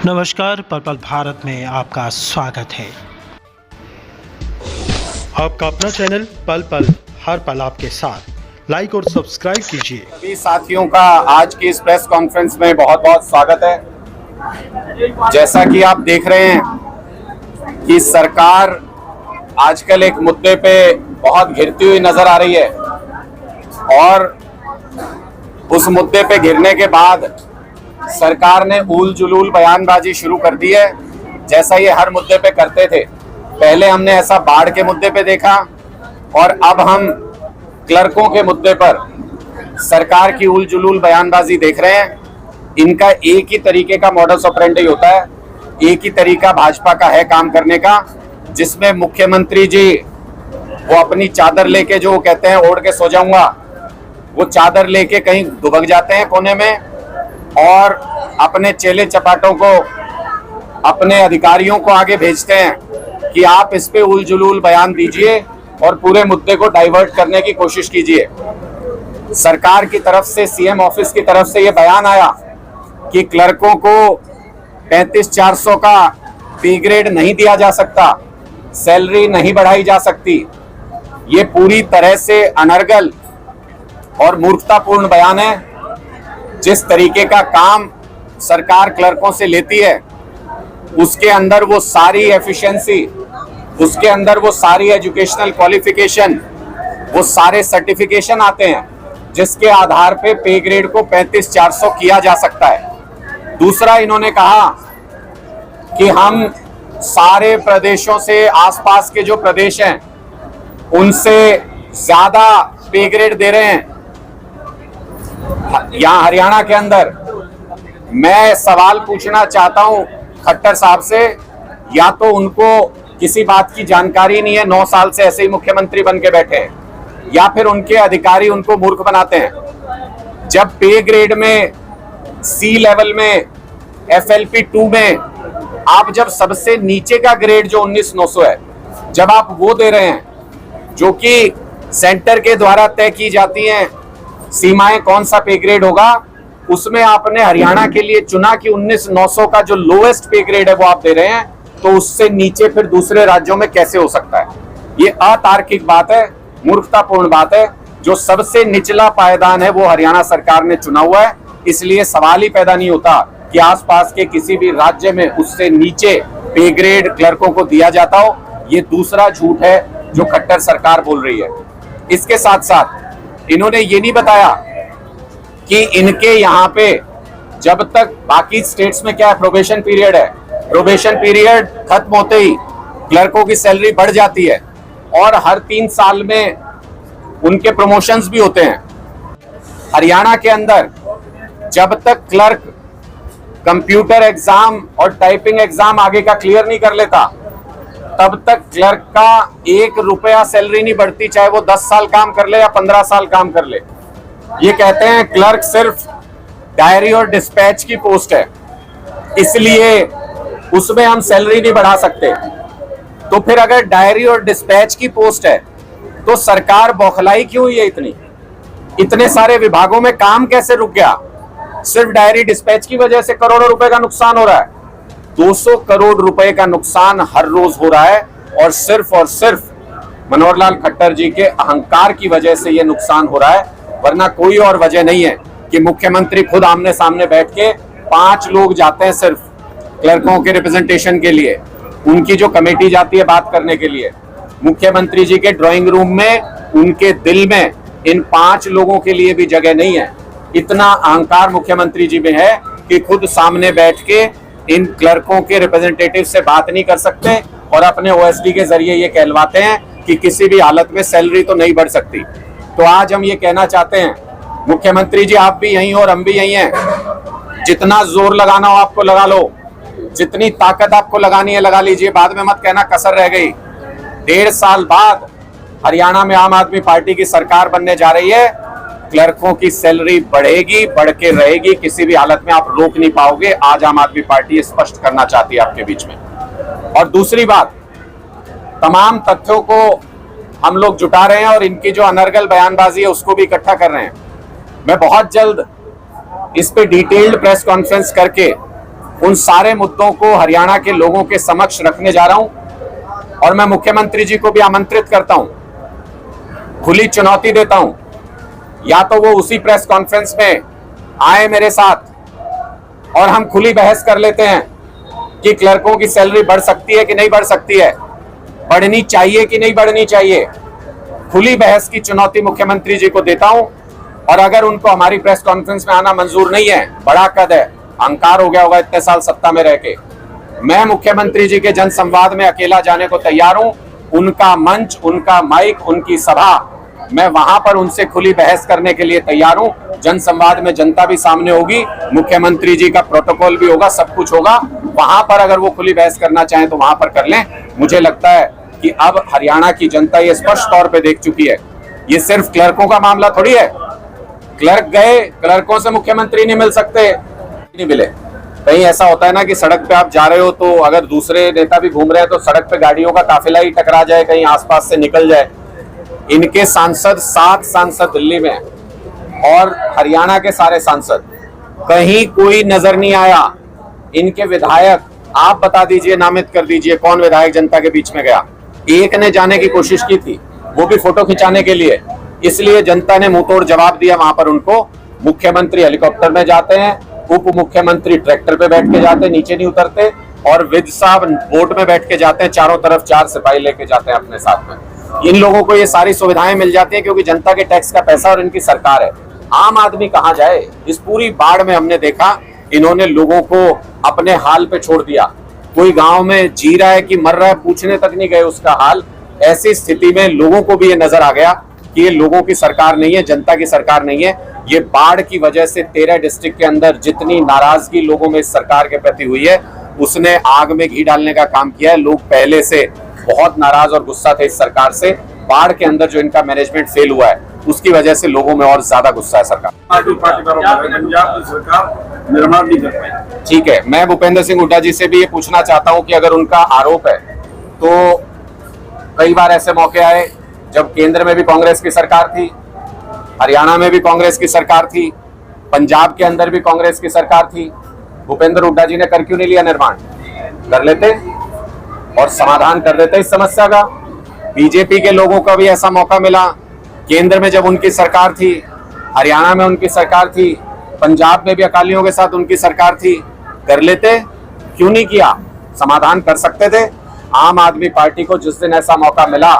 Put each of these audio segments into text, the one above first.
नमस्कार, पर्पल भारत में आपका स्वागत है। आपका अपना चैनल पल पल हर पल आपके साथ। लाइक और सब्सक्राइब कीजिए। सभी साथियों का आज की इस प्रेस कॉन्फ्रेंस में बहुत बहुत स्वागत है। जैसा कि आप देख रहे हैं कि सरकार आजकल एक मुद्दे पे बहुत घिरती हुई नजर आ रही है और उस मुद्दे पे घिरने के बाद सरकार ने उल जुलूल बयानबाजी शुरू कर दी है, जैसा ये हर मुद्दे पे करते थे। पहले हमने ऐसा बाढ़ के मुद्दे पे देखा और अब हम क्लर्कों के मुद्दे पर सरकार की उल जुलूल बयानबाजी देख रहे हैं। इनका एक ही तरीके का मॉडस ऑपरेंडी होता है, एक ही तरीका भाजपा का है काम करने का, जिसमें मुख्यमंत्री जी वो अपनी चादर लेके, जो वो कहते हैं ओढ़ के सो जाऊंगा, वो चादर लेके कहीं दुबक जाते हैं कोने में और अपने चेले चपाटों को, अपने अधिकारियों को आगे भेजते हैं कि आप इस पे उल जुलूल बयान दीजिए और पूरे मुद्दे को डाइवर्ट करने की कोशिश कीजिए। सरकार की तरफ से, सीएम ऑफिस की तरफ से ये बयान आया कि क्लर्कों को 35,400 का पे ग्रेड नहीं दिया जा सकता, सैलरी नहीं बढ़ाई जा सकती। ये पूरी तरह से अनर्गल और मूर्खतापूर्ण बयान है। जिस तरीके का काम सरकार क्लर्कों से लेती है, उसके अंदर वो सारी एफिशिएंसी, उसके अंदर वो सारी एजुकेशनल क्वालिफिकेशन, वो सारे सर्टिफिकेशन आते हैं जिसके आधार पे ग्रेड को 35,400 किया जा सकता है। दूसरा, इन्होंने कहा कि हम सारे प्रदेशों से, आसपास के जो प्रदेश हैं उनसे ज्यादा पे ग्रेड दे रहे हैं। यहाँ हरियाणा के अंदर मैं सवाल पूछना चाहता हूं खट्टर साहब से, या तो उनको किसी बात की जानकारी नहीं है, 9 साल से ऐसे ही मुख्यमंत्री बन के बैठे हैं, या फिर उनके अधिकारी उनको मूर्ख बनाते हैं। जब पे ग्रेड में, सी लेवल में, FLP 2 में आप जब सबसे नीचे का ग्रेड जो 19,900 है, जब आप वो दे रहे हैं, जो कि सेंटर के द्वारा तय की जाती हैं सीमाएं, कौन सा पे ग्रेड होगा, उसमें आपने हरियाणा के लिए चुना कि 19,900 का जो लोएस्ट पे ग्रेड है वो आप दे रहे हैं, तो उससे नीचे फिर दूसरे राज्यों में कैसे हो सकता है? ये अतार्किक बात है, मूर्खतापूर्ण बात है। जो सबसे निचला पायदान है वो हरियाणा सरकार ने चुना हुआ है, इसलिए सवाल ही पैदा नहीं होता कि आसपास के किसी भी राज्य में उससे नीचे पे ग्रेड क्लर्कों को दिया जाता हो। ये दूसरा झूठ है जो खट्टर सरकार बोल रही है। इसके साथ साथ इन्होंने ये नहीं बताया कि इनके यहाँ पे जब तक, बाकी स्टेट्स में क्या है, प्रोबेशन पीरियड है, प्रोबेशन पीरियड खत्म होते ही क्लर्कों की सैलरी बढ़ जाती है और हर 3 साल में उनके प्रमोशंस भी होते हैं। हरियाणा के अंदर जब तक क्लर्क कंप्यूटर एग्जाम और टाइपिंग एग्जाम आगे का क्लियर नहीं कर लेता, तब तक क्लर्क का 1 रुपया सैलरी नहीं बढ़ती, चाहे वो 10 साल काम कर ले या 15 साल काम कर ले। ये कहते हैं क्लर्क सिर्फ डायरी और डिस्पैच की पोस्ट है, इसलिए उसमें हम सैलरी नहीं बढ़ा सकते। तो फिर अगर डायरी और डिस्पैच की पोस्ट है तो सरकार बौखलाई क्यों हुई है इतनी? इतने सारे विभागों में काम कैसे रुक गया? सिर्फ डायरी डिस्पैच की वजह से करोड़ों रुपए का नुकसान हो रहा है। 200 करोड़ रुपए का नुकसान हर रोज हो रहा है और सिर्फ मनोहर लाल खट्टर जी के अहंकार की वजह से यह नुकसान हो रहा है, वरना कोई और वजह नहीं है कि मुख्यमंत्री खुद आमने सामने बैठ के 5 लोग जाते हैं सिर्फ क्लर्कों के रिप्रेजेंटेशन के लिए, उनकी जो कमेटी जाती है बात करने के लिए, मुख्यमंत्री जी के ड्राइंग रूम में, उनके दिल में इन 5 लोगों के लिए भी जगह नहीं है। इतना अहंकार मुख्यमंत्री जी में है कि खुद सामने बैठ के इन क्लर्कों के रिप्रेजेंटेटिव से बात नहीं कर सकते और अपने OSD के जरिए ये कहलवाते हैं कि किसी भी हालत में सैलरी तो नहीं बढ़ सकती। तो आज हम ये कहना चाहते हैं, मुख्यमंत्री जी आप भी यहीं हो और हम भी यहीं हैं, जितना जोर लगाना हो आपको लगा लो, जितनी ताकत आपको लगानी है लगा लीजिए, बाद में मत कहना कसर रह गई। 1.5 साल बाद हरियाणा में आम आदमी पार्टी की सरकार बनने जा रही है, क्लर्कों की सैलरी बढ़ेगी, बढ़ के रहेगी, किसी भी हालत में आप रोक नहीं पाओगे। आज आम आदमी पार्टी स्पष्ट करना चाहती है आपके बीच में। और दूसरी बात, तमाम तथ्यों को हम लोग जुटा रहे हैं और इनकी जो अनर्गल बयानबाजी है उसको भी इकट्ठा कर रहे हैं। मैं बहुत जल्द इस पे डिटेल्ड प्रेस कॉन्फ्रेंस करके उन सारे मुद्दों को हरियाणा के लोगों के समक्ष रखने जा रहा हूं और मैं मुख्यमंत्री जी को भी आमंत्रित करता हूं, खुली चुनौती देता हूं, या तो वो उसी प्रेस कॉन्फ्रेंस में आए मेरे साथ और हम खुली बहस कर लेते हैं कि क्लर्कों की सैलरी बढ़ सकती है कि नहीं बढ़ सकती है, बढ़नी चाहिए कि नहीं बढ़नी चाहिए। खुली बहस की चुनौती मुख्यमंत्री जी को देता हूं और अगर उनको हमारी प्रेस कॉन्फ्रेंस में आना मंजूर नहीं है, बड़ा कद है, अहंकार हो गया होगा इतने साल सत्ता में रह के, मैं मुख्यमंत्री जी के जनसंवाद में अकेला जाने को तैयार हूं। उनका मंच, उनका माइक, उनकी सभा, मैं वहां पर उनसे खुली बहस करने के लिए तैयार हूं। जनसंवाद में जनता भी सामने होगी, मुख्यमंत्री जी का प्रोटोकॉल भी होगा, सब कुछ होगा। वहां पर अगर वो खुली बहस करना चाहें तो वहां पर कर लें। मुझे लगता है कि अब हरियाणा की जनता ये स्पष्ट तौर पे देख चुकी है, ये सिर्फ क्लर्कों का मामला थोड़ी है। क्लर्क गए, क्लर्कों से मुख्यमंत्री नहीं मिल सकते, नहीं मिले। कहीं ऐसा होता है ना कि सड़क पे आप जा रहे हो तो अगर दूसरे नेता भी घूम रहे हैं तो सड़क पे गाड़ियों का काफिला ही टकरा जाए, कहीं आसपास से निकल जाए। इनके सांसद, 7 सांसद दिल्ली में और हरियाणा के सारे सांसद, कहीं कोई नजर नहीं आया। इनके विधायक, आप बता दीजिए, नामित कर दीजिए कौन विधायक जनता के बीच में गया। एक ने जाने की कोशिश की थी, वो भी फोटो खिंचाने के लिए, इसलिए जनता ने मुंह तोड़ जवाब दिया। वहां पर उनको मुख्यमंत्री हेलीकॉप्टर में जाते हैं, उप मुख्यमंत्री ट्रैक्टर पे बैठ के जाते हैं, नीचे नहीं उतरते, और विद साहब बोट में बैठ के जाते हैं, चारों तरफ 4 सिपाही लेके जाते हैं अपने साथ में। इन लोगों को ये सारी सुविधाएं मिल जाती है क्योंकि जनता के टैक्स का पैसा और इनकी सरकार है। आम आदमी कहां जाए? इस पूरी बाढ़ में हमने देखा इन्होंने लोगों को अपने हाल पे छोड़ दिया। कोई गांव में जी रहा है कि मर रहा है, पूछने तक नहीं गए उसका हाल। ऐसी स्थिति में लोगों को भी ये नजर आ गया कि ये लोगों की सरकार नहीं है, जनता की सरकार नहीं है। ये बाढ़ की वजह से 13 डिस्ट्रिक्ट के अंदर जितनी नाराजगी लोगों में इस सरकार के प्रति हुई है, उसने आग में घी डालने का काम किया है। लोग पहले से बहुत नाराज और गुस्सा थे इस सरकार से। बाढ़ के अंदर जो इनका मैनेजमेंट फेल हुआ है उसकी वजह से लोगों में और ज्यादा गुस्सा है सरकार। पंजाब की सरकार निर्माण नहीं कर पाई। ठीक है, मैं भूपेंद्र सिंह हुड्डा जी से भी ये पूछना चाहता हूं कि अगर उनका आरोप है तो कई बार ऐसे मौके आए जब केंद्र में भी कांग्रेस की सरकार थी, हरियाणा में भी कांग्रेस की सरकार थी, पंजाब के अंदर भी कांग्रेस की सरकार थी। भूपेंद्र हुड्डा जी ने कर क्यों नहीं लिया निर्माण? कर लेते और समाधान कर देते इस समस्या का। बीजेपी के लोगों का भी ऐसा मौका मिला, केंद्र में जब उनकी सरकार थी, हरियाणा में उनकी सरकार थी, पंजाब में भी अकालियों के साथ उनकी सरकार थी, कर लेते। क्यों नहीं किया? समाधान कर सकते थे। आम आदमी पार्टी को जिस दिन ऐसा मौका मिला,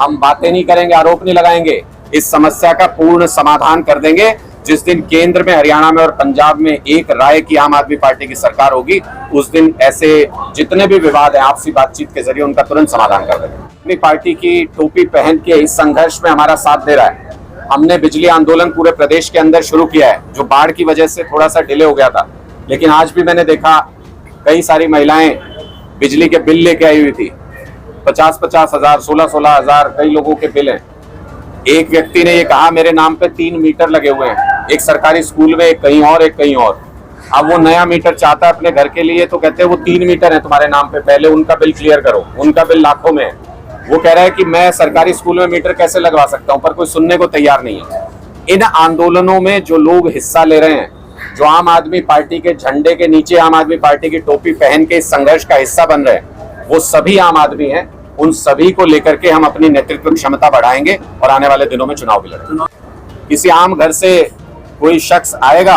हम बातें नहीं करेंगे, आरोप नहीं लगाएंगे, इस समस्या का पूर्ण समाधान कर देंगे। जिस दिन केंद्र में, हरियाणा में और पंजाब में एक राय की आम आदमी पार्टी की सरकार होगी, उस दिन ऐसे जितने भी विवाद हैं आपसी बातचीत के जरिए उनका तुरंत समाधान कर देंगे। अपनी पार्टी की टोपी पहन के इस संघर्ष में हमारा साथ दे रहा है। हमने बिजली आंदोलन पूरे प्रदेश के अंदर शुरू किया है, जो बाढ़ की वजह से थोड़ा सा डिले हो गया था, लेकिन आज भी मैंने देखा कई सारी महिलाएं बिजली के बिल लेके आई हुई थी। 50-50 हजार, 16-16 हजार कई लोगों के बिल हैं। एक व्यक्ति ने ये कहा मेरे नाम पे 3 मीटर लगे हुए हैं, एक सरकारी स्कूल में, एक कहीं और, एक कहीं और। अब वो नया मीटर चाहता है अपने घर के लिए, तो कहते हैं वो 3 मीटर है तुम्हारे नाम पे, पहले उनका बिल क्लियर करो। उनका बिल लाखों में है। वो कह रहा है कि मैं सरकारी स्कूल में मीटर कैसे लगवा सकता हूं, पर कोई सुनने को तैयार नहीं है। इन आंदोलनों में जो लोग हिस्सा ले रहे हैं, जो आम आदमी पार्टी के झंडे के नीचे आम आदमी पार्टी की टोपी पहन के इस संघर्ष का हिस्सा बन रहे हैं, वो सभी आम आदमी हैं। उन सभी को लेकर के हम अपनी नेतृत्व क्षमता बढ़ाएंगे और आने वाले दिनों में चुनाव भी लड़ेंगे। किसी आम घर से कोई शख्स आएगा,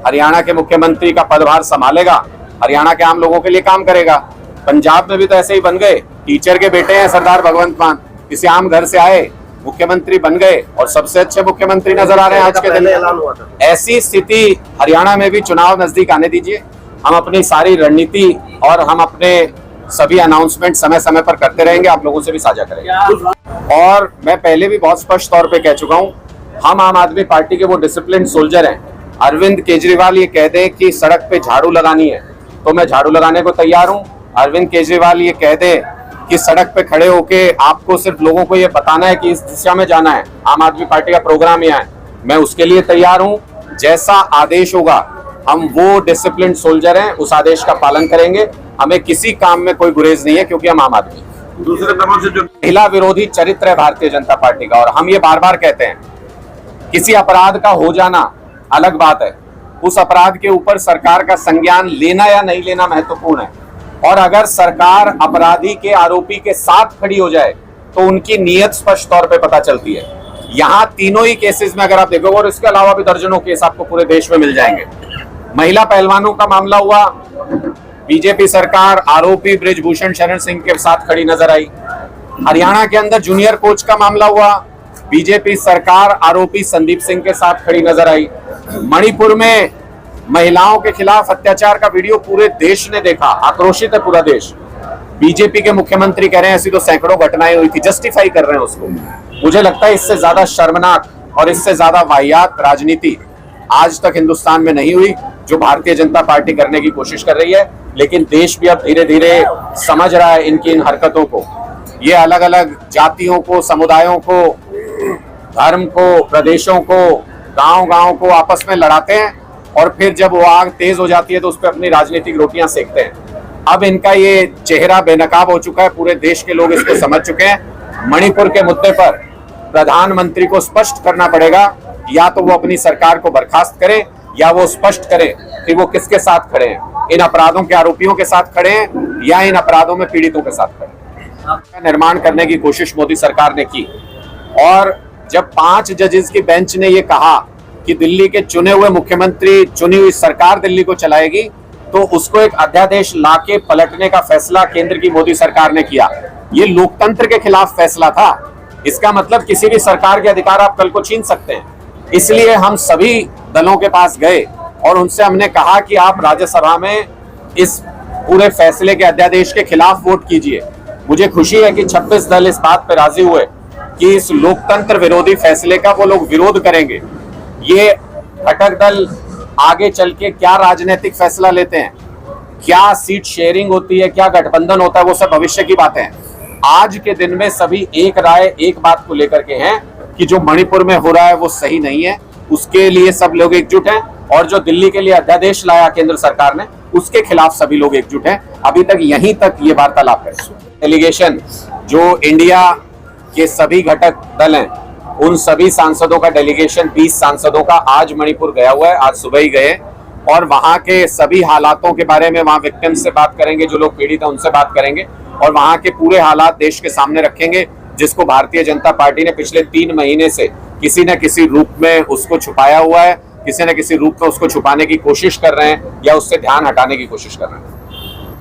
हरियाणा के मुख्यमंत्री का पदभार संभालेगा, हरियाणा के आम लोगों के लिए काम करेगा। पंजाब में भी तो ऐसे ही बन गए, टीचर के बेटे हैं सरदार भगवंत मान, किसी आम घर से आए, मुख्यमंत्री बन गए और सबसे अच्छे मुख्यमंत्री नजर आ रहे हैं आज के दिन। ऐसी स्थिति हरियाणा में भी चुनाव नजदीक आने दीजिए। हम अपनी सारी रणनीति और हम अपने सभी अनाउंसमेंट समय समय पर करते रहेंगे, आप लोगों से भी साझा करेंगे। और मैं पहले भी बहुत स्पष्ट तौर पे कह चुका हूं, हम आम आदमी पार्टी के वो डिसिप्लिन सोल्जर हैं। अरविंद केजरीवाल ये कह दे कि सड़क पे झाड़ू लगानी है तो मैं झाड़ू लगाने को तैयार हूं। अरविंद केजरीवाल ये कह दे कि सड़क पे खड़े होके आपको सिर्फ लोगों को ये बताना है कि इस दिशा में जाना है, आम आदमी पार्टी का प्रोग्राम यहाँ है, मैं उसके लिए तैयार हूं। जैसा आदेश होगा, हम वो डिसिप्लिन सोल्जर हैं, उस आदेश का पालन करेंगे। हमें किसी काम में कोई गुरेज नहीं है क्योंकि हम आम आदमी। दूसरे तरह से जो महिला विरोधी चरित्र है भारतीय जनता पार्टी का, और हम ये बार बार कहते हैं, किसी अपराध का हो जाना अलग बात है, उस अपराध के ऊपर सरकार का संज्ञान लेना या नहीं लेना महत्वपूर्ण है। और अगर सरकार अपराधी के आरोपी के साथ खड़ी हो जाए तो उनकी नीयत स्पष्ट तौर पे पता चलती है। यहां तीनों ही केसेस में अगर आप देखोगे, और इसके अलावा भी दर्जनों केस आपको पूरे देश में मिल जाएंगे। महिला पहलवानों का मामला हुआ, बीजेपी सरकार आरोपी बृजभूषण शरण सिंह के साथ खड़ी नजर आई। हरियाणा के अंदर जूनियर कोच का मामला हुआ, बीजेपी सरकार आरोपी संदीप सिंह के साथ खड़ी नजर आई। मणिपुर में महिलाओं के खिलाफ अत्याचार का वीडियो पूरे देश ने देखा, आक्रोशित है पूरा देश। बीजेपी के मुख्यमंत्री कह रहे हैं ऐसी तो सैकड़ों घटनाएं हुई थी, जस्टिफाई कर रहे हैं उसको। मुझे लगता है इससे ज्यादा शर्मनाक और इससे ज्यादा वाहियात राजनीति आज तक हिंदुस्तान में नहीं हुई, जो भारतीय जनता पार्टी करने की कोशिश कर रही है। लेकिन देश भी अब धीरे धीरे समझ रहा है इनकी इन हरकतों को। ये अलग अलग जातियों को, समुदायों को, धर्म को, प्रदेशों को, गांव-गांव को आपस में लड़ाते हैं और फिर जब वो आग तेज हो जाती है तो उस पर अपनी राजनीतिक रोटियां सेकते हैं। अब इनका ये चेहरा बेनकाब हो चुका है, पूरे देश के लोग इसको समझ चुके हैं। मणिपुर के मुद्दे पर प्रधानमंत्री को स्पष्ट करना पड़ेगा, या तो वो अपनी सरकार को बर्खास्त करे या वो स्पष्ट करे कि वो किसके साथ खड़े हैं, इन अपराधों के आरोपियों के साथ खड़े हैं या इन अपराधों में पीड़ितों के साथ खड़े हैं। निर्माण करने की कोशिश मोदी सरकार ने की, और जब 5 जजेस की बेंच ने ये कहा कि दिल्ली के चुने हुए मुख्यमंत्री, चुनी हुई सरकार दिल्ली को चलाएगी, तो उसको एक अध्यादेश लाके पलटने का फैसला केंद्र की मोदी सरकार ने किया। ये लोकतंत्र के खिलाफ फैसला था। इसका मतलब किसी भी सरकार के अधिकार आप कल को छीन सकते हैं। इसलिए हम सभी दलों के पास गए और उनसे हमने कहा कि आप राज्यसभा में इस पूरे फैसले के अध्यादेश के खिलाफ वोट कीजिए। मुझे खुशी है कि 26 दल इस बात पर राजी हुए कि इस लोकतंत्र विरोधी फैसले का वो लोग विरोध करेंगे। ये घटक दल आगे चल के क्या राजनीतिक फैसला लेते हैं, क्या सीट शेयरिंग होती है, क्या गठबंधन होता है, वो सब भविष्य की बातें हैं। आज के दिन में सभी एक राय, एक बात को लेकर के हैं कि जो मणिपुर में हो रहा है वो सही नहीं है, उसके लिए सब लोग एकजुट हैं। और जो दिल्ली के लिए अध्यादेश लाया केंद्र सरकार ने, उसके खिलाफ सभी लोग एकजुट हैं। अभी तक यहीं तक ये वार्तालाप है। डेलीगेशन जो इंडिया के सभी घटक दल हैं, उन सभी सांसदों का डेलीगेशन 20 सांसदों का आज मणिपुर गया हुआ है, आज सुबह ही गए, और वहां के सभी हालातों के बारे में, वहां विक्टिम्स से बात करेंगे, जो लोग पीड़ित हैं उनसे बात करेंगे, और वहां के पूरे हालात देश के सामने रखेंगे, जिसको भारतीय जनता पार्टी ने पिछले 3 महीने से किसी न किसी रूप में उसको छुपाया हुआ है, किसी न किसी रूप में उसको छुपाने की कोशिश कर रहे हैं या उससे ध्यान हटाने की कोशिश कर रहे हैं।